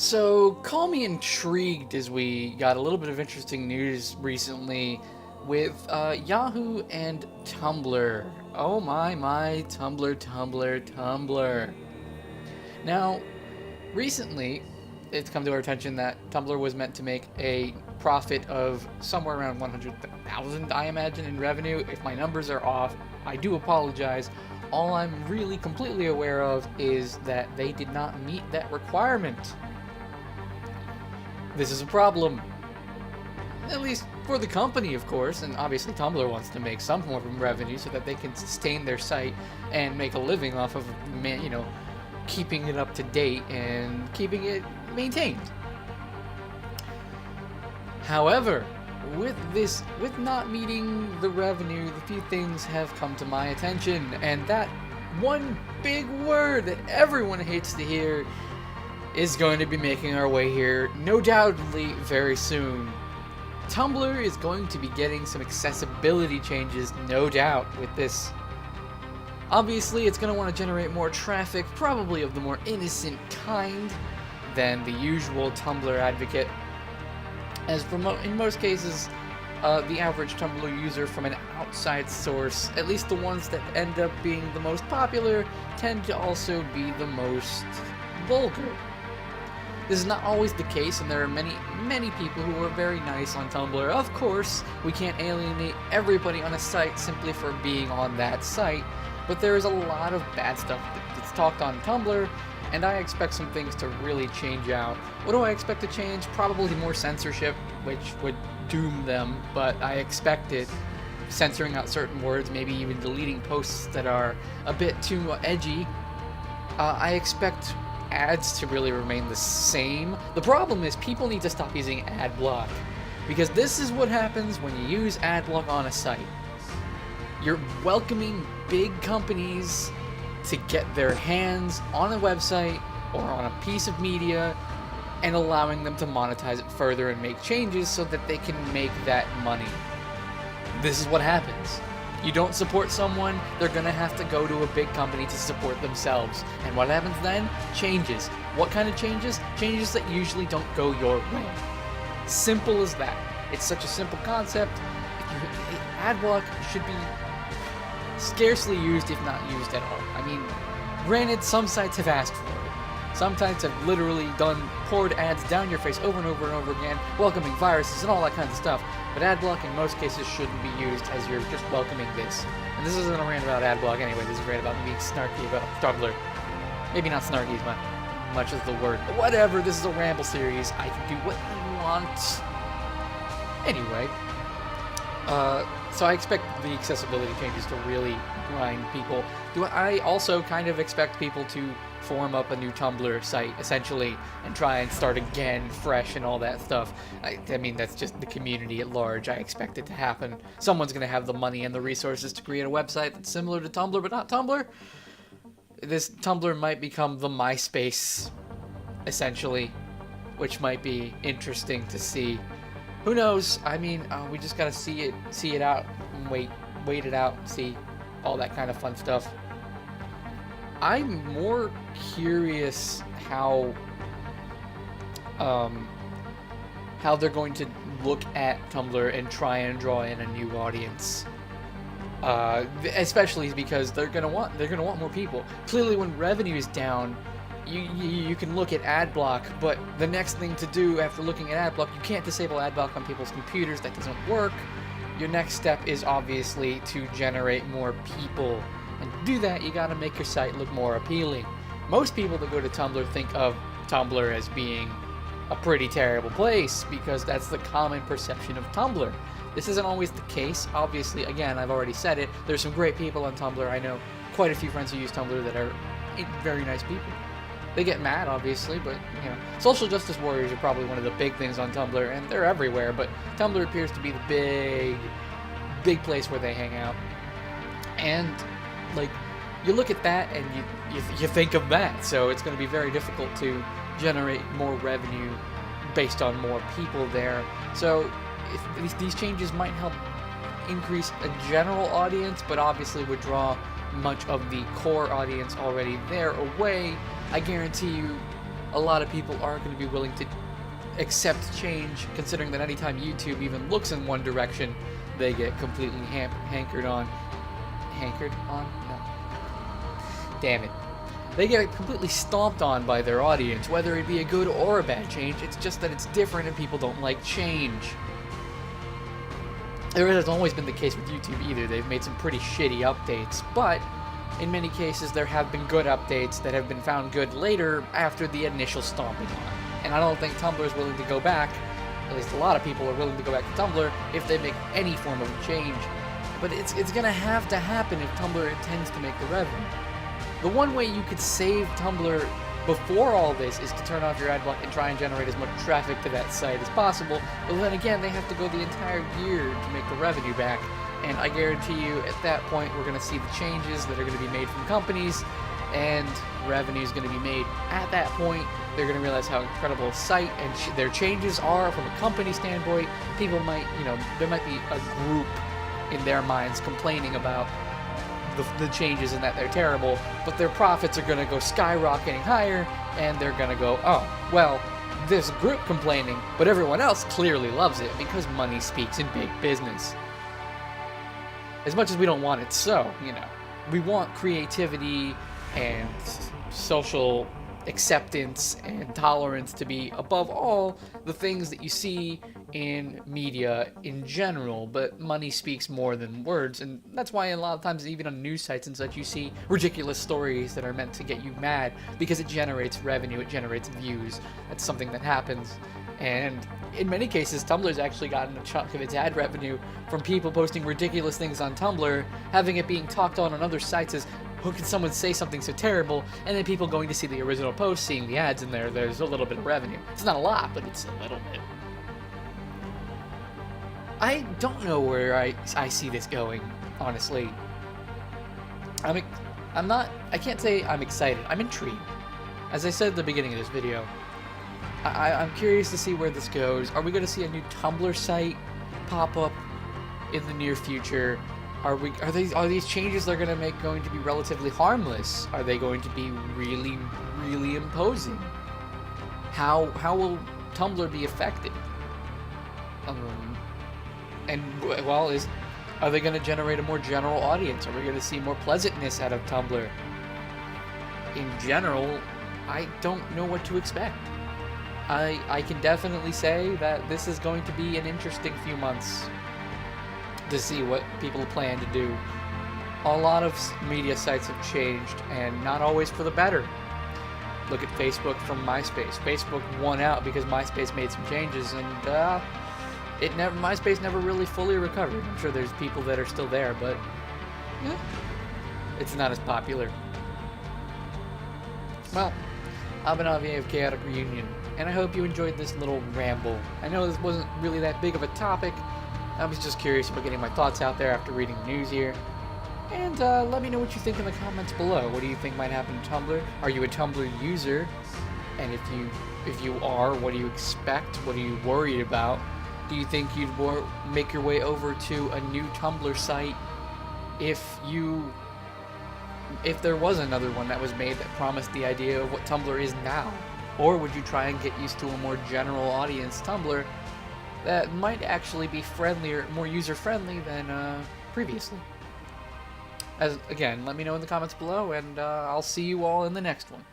So, call me intrigued as we got a little bit of interesting news recently with Yahoo and Tumblr. Oh my, Tumblr, Tumblr, Tumblr. Now, recently, it's come to our attention that Tumblr was meant to make a profit of somewhere around 100,000, I imagine, in revenue. If my numbers are off, I do apologize. All I'm really completely aware of is that they did not meet that requirement. This is a problem. At least for the company, of course, and obviously Tumblr wants to make some form of revenue so that they can sustain their site and make a living off of, keeping it up to date and keeping it maintained. However, with not meeting the revenue, a few things have come to my attention, and that one big word that everyone hates to hear is going to be making our way here, no doubtedly, very soon. Tumblr is going to be getting some accessibility changes, no doubt, with this. Obviously, it's going to want to generate more traffic, probably of the more innocent kind than the usual Tumblr advocate. As in most cases, the average Tumblr user from an outside source, at least the ones that end up being the most popular, tend to also be the most vulgar. This is not always the case, and there are many people who are very nice on Tumblr. Of course, we can't alienate everybody on a site simply for being on that site, but there is a lot of bad stuff that's talked on Tumblr, and I expect some things to really change out. What do I expect to change? Probably more censorship, which would doom them, but I expect it. Censoring out certain words, maybe even deleting posts that are a bit too edgy. I expect ads to really remain the same. The problem is people need to stop using ad block, because this is what happens when you use ad block on a site. You're welcoming big companies to get their hands on a website or on a piece of media and allowing them to monetize it further and make changes so that they can make that money. This is what happens. You don't support someone, they're gonna have to go to a big company to support themselves. And what happens then? Changes. What kind of changes? Changes that usually don't go your way. Simple as that. It's such a simple concept. Ad block should be scarcely used, if not used at all. I mean, granted, some sites have asked for it. Some sites have literally poured ads down your face over and over and over again, welcoming viruses and all that kind of stuff. But ad block in most cases shouldn't be used, as you're just welcoming this. And this isn't a rant about ad block anyway, this is a rant about being snarky about Tumblr. Maybe not snarky as much as the word, but whatever, this is a ramble series, I can do what I want. Anyway, so I expect the accessibility changes to really grind people. I also kind of expect people to form up a new Tumblr site, essentially, and try and start again, fresh, and all that stuff. I mean, that's just the community at large. I expect it to happen. Someone's going to have the money and the resources to create a website that's similar to Tumblr, but not Tumblr. This Tumblr might become the MySpace, essentially, which might be interesting to see. Who knows? I mean, we just gotta see it out, and wait it out, see all that kind of fun stuff. I'm more curious how they're going to look at Tumblr and try and draw in a new audience. Especially because they're gonna want more people. Clearly, when revenue is down, you can look at ad block, but the next thing to do after looking at ad block, you can't disable ad block on people's computers. That doesn't work. Your next step is obviously to generate more people. And to do that, you gotta make your site look more appealing. Most people that go to Tumblr think of Tumblr as being a pretty terrible place, because that's the common perception of Tumblr. This isn't always the case. Obviously, again, I've already said it, there's some great people on Tumblr. I know quite a few friends who use Tumblr that are very nice people. They get mad, obviously, but, social justice warriors are probably one of the big things on Tumblr, and they're everywhere, but Tumblr appears to be the big place where they hang out. And, you look at that and you think of that, so it's going to be very difficult to generate more revenue based on more people there. So, if these changes might help increase a general audience, but obviously would draw much of the core audience already there away, I guarantee you a lot of people aren't going to be willing to accept change, considering that anytime YouTube even looks in one direction, they get completely hankered on. Hankered on? No. Damn it. They get completely stomped on by their audience, whether it be a good or a bad change. It's just that it's different and people don't like change. It has always been the case with YouTube either. They've made some pretty shitty updates, but in many cases there have been good updates that have been found good later after the initial stomping on. And I don't think Tumblr is willing to go back, at least a lot of people are willing to go back to Tumblr if they make any form of change. But it's gonna have to happen if Tumblr intends to make the revenue. The one way you could save Tumblr before all this is to turn off your ad block and try and generate as much traffic to that site as possible, but then again, they have to go the entire year to make the revenue back, and I guarantee you, at that point, we're going to see the changes that are going to be made from companies, and revenue is going to be made at that point. They're going to realize how incredible a site and their changes are from a company standpoint. People might, there might be a group in their minds complaining about the changes and that they're terrible, but their profits are going to go skyrocketing higher, and they're going to go, oh, well, there's a group complaining, but everyone else clearly loves it because money speaks in big business. As much as we don't want it so, we want creativity and social acceptance and tolerance to be above all the things that you see in media in general, but money speaks more than words, and that's why a lot of times even on news sites and such you see ridiculous stories that are meant to get you mad because it generates revenue, it generates views. That's something that happens, and in many cases Tumblr's actually gotten a chunk of its ad revenue from people posting ridiculous things on Tumblr, having it being talked on other sites as, how can someone say something so terrible, and then people going to see the original post, seeing the ads in there, there's a little bit of revenue. It's not a lot, but it's a little bit. I don't know where I see this going, honestly. I can't say I'm excited. I'm intrigued. As I said at the beginning of this video, I'm curious to see where this goes. Are we going to see a new Tumblr site pop up in the near future? Are these changes they're going to make going to be relatively harmless? Are they going to be really, really imposing? How will Tumblr be affected? Are they going to generate a more general audience? Are we going to see more pleasantness out of Tumblr? In general, I don't know what to expect. I can definitely say that this is going to be an interesting few months to see what people plan to do. A lot of media sites have changed, and not always for the better. Look at Facebook from MySpace. Facebook won out because MySpace made some changes, and MySpace never really fully recovered. I'm sure there's people that are still there, but it's not as popular. Well, I've been Avier of Chaotic Reunion, and I hope you enjoyed this little ramble. I know this wasn't really that big of a topic. I was just curious about getting my thoughts out there after reading the news here. And let me know what you think in the comments below. What do you think might happen to Tumblr? Are you a Tumblr user? And if you are, what do you expect? What are you worried about? Do you think you'd make your way over to a new Tumblr site if there was another one that was made that promised the idea of what Tumblr is now? Or would you try and get used to a more general audience Tumblr that might actually be more user-friendly than previously? Again, let me know in the comments below, and I'll see you all in the next one.